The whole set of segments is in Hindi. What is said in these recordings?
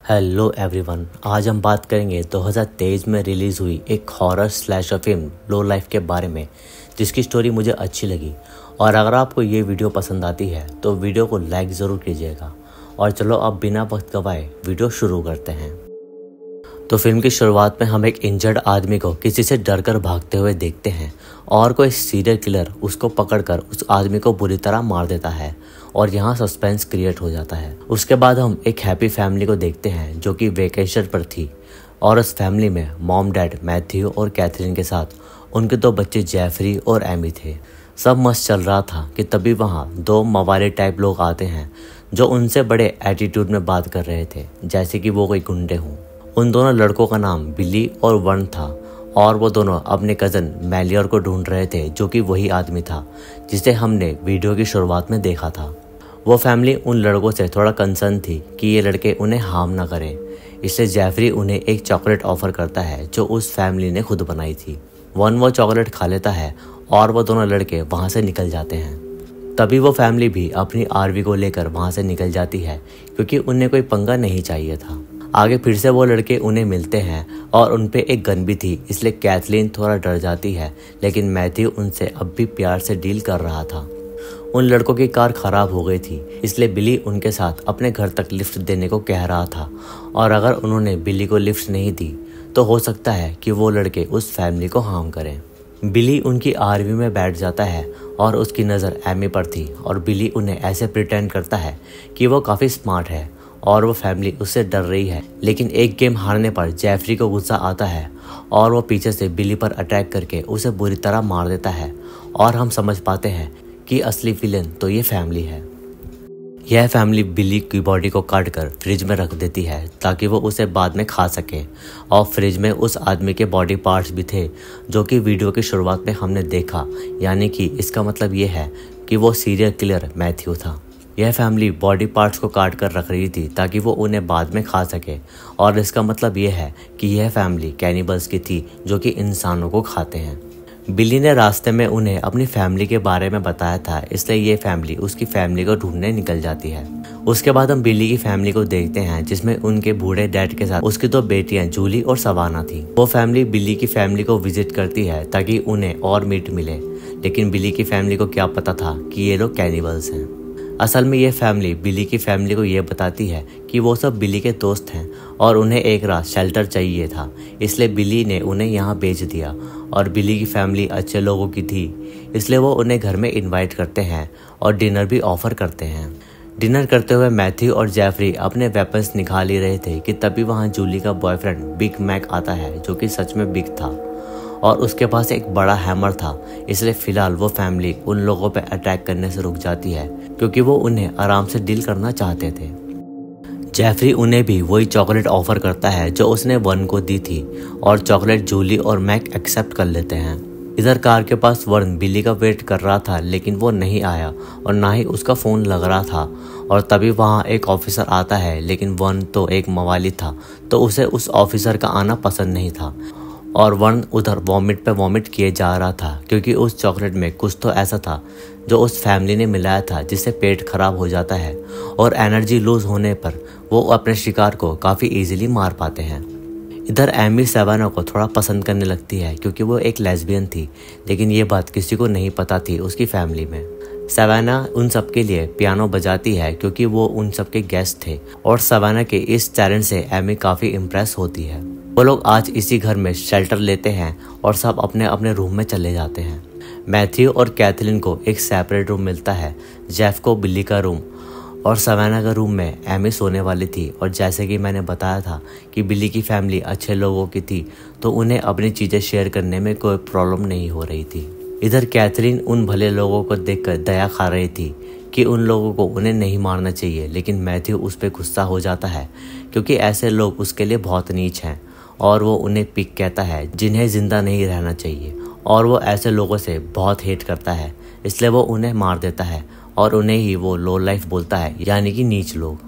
हेलो एवरीवन, आज हम बात करेंगे 2023 में रिलीज़ हुई एक हॉरर स्लैशर फिल्म लो लाइफ के बारे में, जिसकी स्टोरी मुझे अच्छी लगी। और अगर आपको ये वीडियो पसंद आती है तो वीडियो को लाइक ज़रूर कीजिएगा। और चलो अब बिना वक्त गवाए वीडियो शुरू करते हैं। तो फिल्म की शुरुआत में हम एक इंजर्ड आदमी को किसी से डरकर भागते हुए देखते हैं और कोई सीरियल किलर उसको पकड़कर उस आदमी को बुरी तरह मार देता है और यहाँ सस्पेंस क्रिएट हो जाता है। उसके बाद हम एक हैप्पी फैमिली को देखते हैं जो कि वेकेशन पर थी और उस फैमिली में मॉम डैड मैथ्यू और कैथरीन के साथ उनके दो बच्चे जेफरी और एमी थे। सब मस्त चल रहा था कि तभी वहाँ दो मवाली टाइप लोग आते हैं जो उनसे बड़े एटीट्यूड में बात कर रहे थे, जैसे कि वो कोई गुंडे हों। उन दोनों लड़कों का नाम बिली और वर्ण था और वो दोनों अपने कज़न मैलियर को ढूंढ रहे थे, जो कि वही आदमी था जिसे हमने वीडियो की शुरुआत में देखा था। वो फैमिली उन लड़कों से थोड़ा कंसर्न थी कि ये लड़के उन्हें हार्म ना करें, इसलिए जेफरी उन्हें एक चॉकलेट ऑफर करता है जो उस फैमिली ने खुद बनाई थी। वो चॉकलेट खा लेता है और वो दोनों लड़के वहाँ से निकल जाते हैं। तभी वो फैमिली भी अपनी आरवी को लेकर वहाँ से निकल जाती है क्योंकि उन्हें कोई पंगा नहीं चाहिए था। आगे फिर से वो लड़के उन्हें मिलते हैं और उन पे एक गन भी थी, इसलिए कैथलीन थोड़ा डर जाती है, लेकिन मैथ्यू उनसे अब भी प्यार से डील कर रहा था। उन लड़कों की कार खराब हो गई थी, इसलिए बिली उनके साथ अपने घर तक लिफ्ट देने को कह रहा था और अगर उन्होंने बिली को लिफ्ट नहीं दी तो हो सकता है कि वो लड़के उस फैमिली को हार्म करें। बिली उनकी आरवी में बैठ जाता है और उसकी नज़र एमी पर थी और बिली उन्हें ऐसे प्रिटेंड करता है कि वो काफ़ी स्मार्ट है और वो फैमिली उससे डर रही है। लेकिन एक गेम हारने पर जेफरी को गुस्सा आता है और वो पीछे से बिली पर अटैक करके उसे बुरी तरह मार देता है और हम समझ पाते हैं कि असली विलेन तो ये फैमिली है। यह फैमिली बिली की बॉडी को काट कर फ्रिज में रख देती है ताकि वो उसे बाद में खा सके और फ्रिज में उस आदमी के बॉडी पार्ट्स भी थे जो कि वीडियो की शुरुआत में हमने देखा, यानी कि इसका मतलब ये है कि वो सीरियल किलर मैथ्यू था। यह फैमिली बॉडी पार्ट्स को काट कर रख रही थी ताकि वो उन्हें बाद में खा सके और इसका मतलब ये है कि यह फैमिली कैनिबल्स की थी जो कि इंसानों को खाते हैं। बिली ने रास्ते में उन्हें अपनी फैमिली के बारे में बताया था, इसलिए ये फैमिली उसकी फैमिली को ढूंढने निकल जाती है। उसके बाद हम बिली की फैमिली को देखते हैं जिसमें उनके बूढ़े डैड के साथ उसकी दो बेटियां जूली और सवाना थी। वो फैमिली बिली की फैमिली को विजिट करती है ताकि उन्हें और मीट मिले, लेकिन बिली की फैमिली को क्या पता था कि ये लोग कैनिबल्स हैं। असल में ये फैमिली बिली की फैमिली को ये बताती है कि वो सब बिली के दोस्त हैं और उन्हें एक रात शेल्टर चाहिए था, इसलिए बिली ने उन्हें यहाँ भेज दिया। और बिली की फैमिली अच्छे लोगों की थी, इसलिए वो उन्हें घर में इनवाइट करते हैं और डिनर भी ऑफर करते हैं। डिनर करते हुए मैथ्यू और जेफरी अपने वेपन्स निकाल ही रहे थे कि तभी वहाँ जूली का बॉयफ्रेंड बिग मैक आता है, जो कि सच में बिग था और उसके पास एक बड़ा हैमर था। इसलिए फिलहाल वो फैमिली उन लोगों पे अटैक करने से रुक जाती है क्योंकि वो उन्हें आराम से डील करना चाहते थे। जेफरी उन्हें भी वही चॉकलेट ऑफर करता है जो उसने वन को दी थी और चॉकलेट जूली और मैक एक्सेप्ट कर लेते हैं। इधर कार के पास वर्ण बिली का वेट कर रहा था, लेकिन वो नहीं आया और ना ही उसका फ़ोन लग रहा था। और तभी वहाँ एक ऑफिसर आता है, लेकिन वर्ण तो एक मवाली था तो उसे उस ऑफिसर का आना पसंद नहीं था और वर्ण उधर वॉमिट पे वॉमिट किए जा रहा था क्योंकि उस चॉकलेट में कुछ तो ऐसा था जो उस फैमिली ने मिलाया था जिससे पेट खराब हो जाता है और एनर्जी लूज होने पर वो अपने शिकार को काफ़ी इजीली मार पाते हैं। इधर एमी सवाना को थोड़ा पसंद करने लगती है क्योंकि वो एक लेस्बियन थी, लेकिन ये बात किसी को नहीं पता थी उसकी फैमिली में। सवाना उन सब के लिए पियानो बजाती है क्योंकि वो उन सब के गेस्ट थे और सवाना के इस टैलेंट से एमी काफ़ी इम्प्रेस होती है। वो लोग आज इसी घर में शेल्टर लेते हैं और सब अपने अपने रूम में चले जाते हैं। मैथ्यू और कैथलीन को एक सेपरेट रूम मिलता है, जेफ को बिली का रूम और सवाना का रूम में एमी सोने वाली थी। और जैसे कि मैंने बताया था कि बिली की फैमिली अच्छे लोगों की थी तो उन्हें अपनी चीज़ें शेयर करने में कोई प्रॉब्लम नहीं हो रही थी। इधर कैथरीन उन भले लोगों को देखकर दया खा रही थी कि उन लोगों को उन्हें नहीं मारना चाहिए, लेकिन मैथ्यू उस पर गुस्सा हो जाता है क्योंकि ऐसे लोग उसके लिए बहुत नीच हैं और वो उन्हें पिग कहता है जिन्हें जिंदा नहीं रहना चाहिए और वो ऐसे लोगों से बहुत हेट करता है, इसलिए वो उन्हें मार देता है और उन्हें ही वो लो लाइफ बोलता है, यानी कि नीच लोग।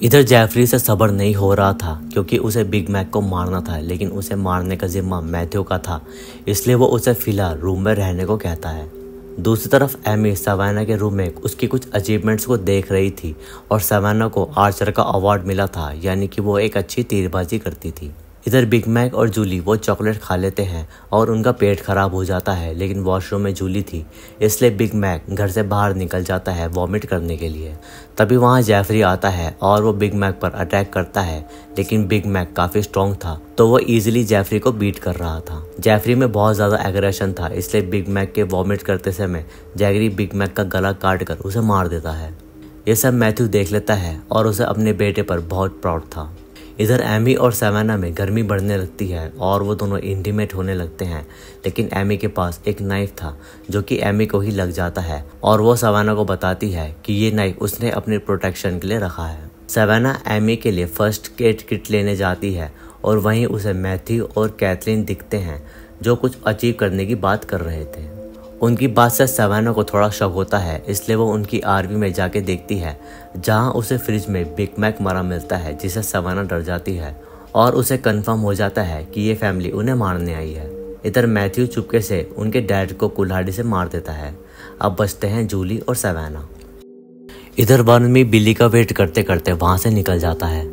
इधर जेफरी से सब्र नहीं हो रहा था क्योंकि उसे बिग मैक को मारना था, लेकिन उसे मारने का जिम्मा मैथ्यू का था, इसलिए वो उसे फिलहाल रूम में रहने को कहता है। दूसरी तरफ एमी सवाना के रूम में उसकी कुछ अचीवमेंट्स को देख रही थी और सवाना को आर्चर का अवार्ड मिला था, यानी कि वो एक अच्छी तीरबाजी करती थी। इधर बिग मैक और जूली वो चॉकलेट खा लेते हैं और उनका पेट खराब हो जाता है, लेकिन वॉशरूम में जूली थी, इसलिए बिग मैक घर से बाहर निकल जाता है वॉमिट करने के लिए। तभी वहाँ जेफरी आता है और वो बिग मैक पर अटैक करता है, लेकिन बिग मैक काफ़ी स्ट्रॉन्ग था तो वो इजीली जेफरी को बीट कर रहा था। जेफरी में बहुत ज़्यादा एग्रेशन था, इसलिए बिग मैक के वॉमिट करते समय जेफरी बिग मैक का गला काट कर उसे मार देता है। ये सब मैथ्यू देख लेता है और उसे अपने बेटे पर बहुत प्राउड था। इधर एमी और सवाना में गर्मी बढ़ने लगती है और वो दोनों इंटीमेट होने लगते हैं, लेकिन एमी के पास एक नाइफ था जो कि एमी को ही लग जाता है और वो सवाना को बताती है कि ये नाइफ उसने अपने प्रोटेक्शन के लिए रखा है। सवाना एमी के लिए फर्स्ट एड किट लेने जाती है और वहीं उसे मैथ्यू और कैथरीन दिखते हैं जो कुछ अचीव करने की बात कर रहे थे। उनकी बात से सवाना को थोड़ा शक होता है, इसलिए वो उनकी आरवी में जाके देखती है जहां उसे फ्रिज में बिग मैक मरा मिलता है, जिसे सवाना डर जाती है और उसे कंफर्म हो जाता है कि ये फैमिली उन्हें मारने आई है। इधर मैथ्यू चुपके से उनके डैड को कुल्हाड़ी से मार देता है। अब बचते हैं जूली और सवाना। इधर वर्मी बिली का वेट करते करते वहां से निकल जाता है।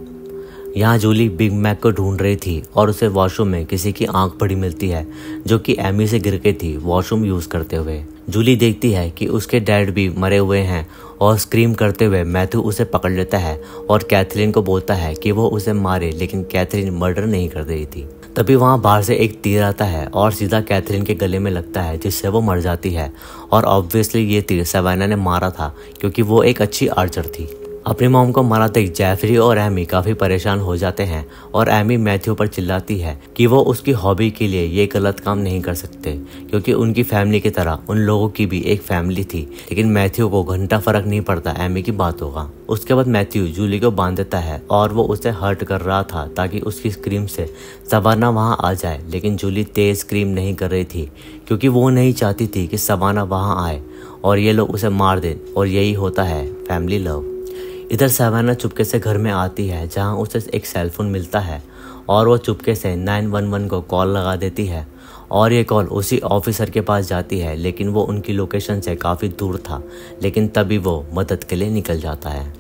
यहाँ जूली बिग मैक को ढूंढ रही थी और उसे वॉशरूम में किसी की आंख बड़ी मिलती है जो कि एमी से गिर गई थी वॉशरूम यूज करते हुए। जूली देखती है कि उसके डैड भी मरे हुए हैं और स्क्रीम करते हुए मैथ्यू उसे पकड़ लेता है और कैथरीन को बोलता है कि वो उसे मारे, लेकिन कैथरीन मर्डर नहीं कर रही थी। तभी वहाँ बाहर से एक तीर आता है और सीधा कैथरीन के गले में लगता है, जिससे वो मर जाती है। और ऑब्वियसली ये तीर सवाना ने मारा था क्योंकि वो एक अच्छी आर्चर थी। अपनी मॉम को मारा देख जेफरी और एमी काफ़ी परेशान हो जाते हैं और एमी मैथ्यू पर चिल्लाती है कि वो उसकी हॉबी के लिए ये गलत काम नहीं कर सकते, क्योंकि उनकी फैमिली की तरह उन लोगों की भी एक फैमिली थी। लेकिन मैथ्यू को घंटा फर्क नहीं पड़ता एमी की बातों का। उसके बाद मैथ्यू जूली को बांध देता है और वो उसे हर्ट कर रहा था ताकि उसकी स्क्रीम से सवाना वहाँ आ जाए, लेकिन जूली तेज स्क्रीम नहीं कर रही थी क्योंकि वो नहीं चाहती थी कि सवाना वहाँ आए और ये लोग उसे मार दें, और यही होता है फैमिली लव। इधर सवाना चुपके से घर में आती है जहां उसे एक सेलफोन मिलता है और वो चुपके से 911 को कॉल लगा देती है और ये कॉल उसी ऑफिसर के पास जाती है, लेकिन वो उनकी लोकेशन से काफ़ी दूर था। लेकिन तभी वो मदद के लिए निकल जाता है।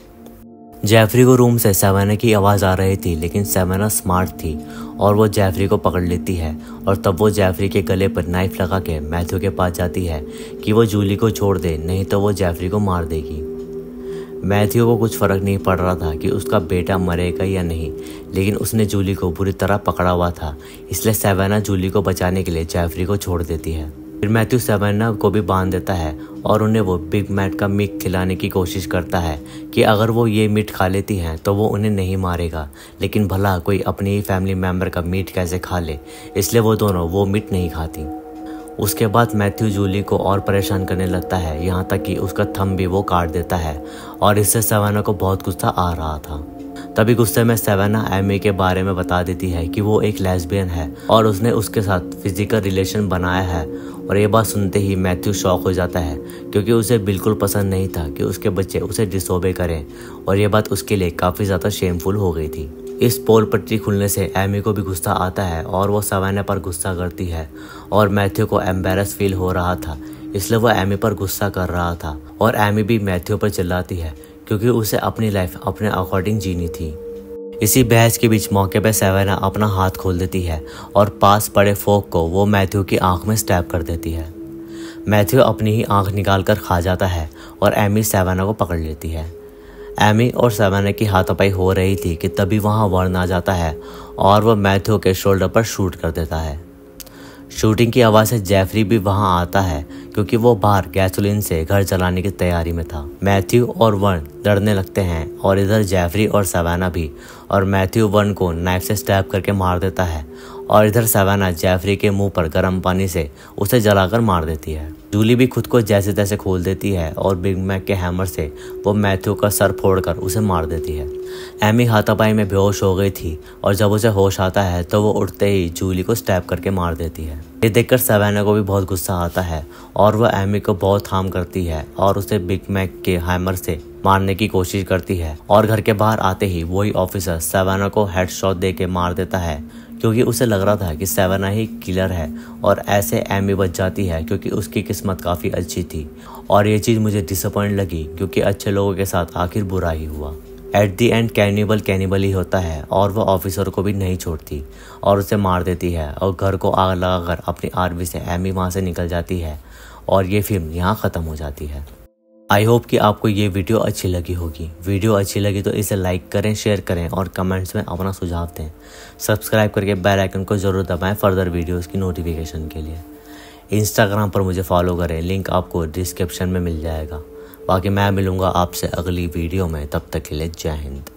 जेफरी को रूम से सवाना की आवाज़ आ रही थी, लेकिन सवाना स्मार्ट थी और वो जेफरी को पकड़ लेती है और तब वो जेफरी के गले पर नाइफ लगा के मैथ्यू के पास जाती है कि वो जूली को छोड़ दे, नहीं तो वो जेफरी को मार देगी। मैथ्यू को कुछ फ़र्क नहीं पड़ रहा था कि उसका बेटा मरेगा या नहीं, लेकिन उसने जूली को बुरी तरह पकड़ा हुआ था, इसलिए सवाना जूली को बचाने के लिए जेफरी को छोड़ देती है। फिर मैथ्यू सवाना को भी बांध देता है और उन्हें वो बिग मैक का मीट खिलाने की कोशिश करता है कि अगर वो ये मीट खा लेती हैं तो वो उन्हें नहीं मारेगा, लेकिन भला कोई अपनी ही फैमिली मेम्बर का मीट कैसे खा ले, इसलिए वो दोनों वो मीट नहीं खाती। उसके बाद मैथ्यू जूली को और परेशान करने लगता है, यहाँ तक कि उसका थंब भी वो काट देता है और इससे सवाना को बहुत गुस्सा आ रहा था। तभी गुस्से में सवाना एमी के बारे में बता देती है कि वो एक लेस्बियन है और उसने उसके साथ फिजिकल रिलेशन बनाया है। और ये बात सुनते ही मैथ्यू शॉक हो जाता है क्योंकि उसे बिल्कुल पसंद नहीं था कि उसके बच्चे उसे डिसओबे करें, और ये बात उसके लिए काफ़ी ज़्यादा शेमफुल हो गई थी। इस पोल पट्टी खुलने से एमी को भी गुस्सा आता है और वो सवाना पर गुस्सा करती है, और मैथ्यू को एम्बेरस फील हो रहा था, इसलिए वो एमी पर गुस्सा कर रहा था और एमी भी मैथ्यू पर चिल्लाती है क्योंकि उसे अपनी लाइफ अपने अकॉर्डिंग जीनी थी। इसी बहस के बीच मौके पर सवाना अपना हाथ खोल देती है और पास पड़े फोक को वो मैथ्यू की आंख में स्टैब कर देती है। मैथ्यू अपनी ही आंख निकाल कर खा जाता है और एमी सवाना को पकड़ लेती है। एमी और सवाना की हाथापाई हो रही थी कि तभी वहाँ वर्न आ जाता है और वह मैथ्यू के शोल्डर पर शूट कर देता है। शूटिंग की आवाज़ से जेफरी भी वहाँ आता है क्योंकि वो बाहर गैसोलीन से घर चलाने की तैयारी में था। मैथ्यू और वर्न लड़ने लगते हैं और इधर जेफरी और सवाना भी, और मैथ्यू वर्न को नाइफ से स्टैब करके मार देता है और इधर सवाना जेफरी के मुंह पर गर्म पानी से उसे जलाकर मार देती है। जूली भी खुद को जैसे तैसे खोल देती है और बिग मैक के हैमर से वो मैथ्यू का सर फोड़कर उसे मार देती है। एमी हाथापाई में बेहोश हो गई थी और जब उसे होश आता है तो वो उठते ही जूली को स्टैब करके मार देती है। ये देखकर सवाना को भी बहुत गुस्सा आता है और वह एमी को बहुत हार्म करती है और उसे बिग मैक के हैमर से मारने की कोशिश करती है और घर के बाहर आते ही वही ऑफिसर सैवाना को हेडशॉट दे के मार देता है, क्योंकि उसे लग रहा था कि सैवाना ही किलर है। और ऐसे एमी बच जाती है क्योंकि उसकी किस्मत काफ़ी अच्छी थी। और ये चीज़ मुझे डिसअपॉइंट लगी क्योंकि अच्छे लोगों के साथ आखिर बुरा ही हुआ। एट दी एंड कैनिबल ही होता है और वह ऑफिसर को भी नहीं छोड़ती और उसे मार देती है और घर को आग लगाकर अपनी आर्मी से एमी वहाँ से निकल जाती है और ये फिल्म यहाँ ख़त्म हो जाती है। आई होप कि आपको ये वीडियो अच्छी लगी होगी। वीडियो अच्छी लगी तो इसे लाइक करें, शेयर करें और कमेंट्स में अपना सुझाव दें। सब्सक्राइब करके बेल आइकन को ज़रूर दबाएं फर्दर वीडियोस की नोटिफिकेशन के लिए। इंस्टाग्राम पर मुझे फॉलो करें, लिंक आपको डिस्क्रिप्शन में मिल जाएगा। बाकी मैं मिलूँगा आपसे अगली वीडियो में, तब तक के लिए जय हिंद।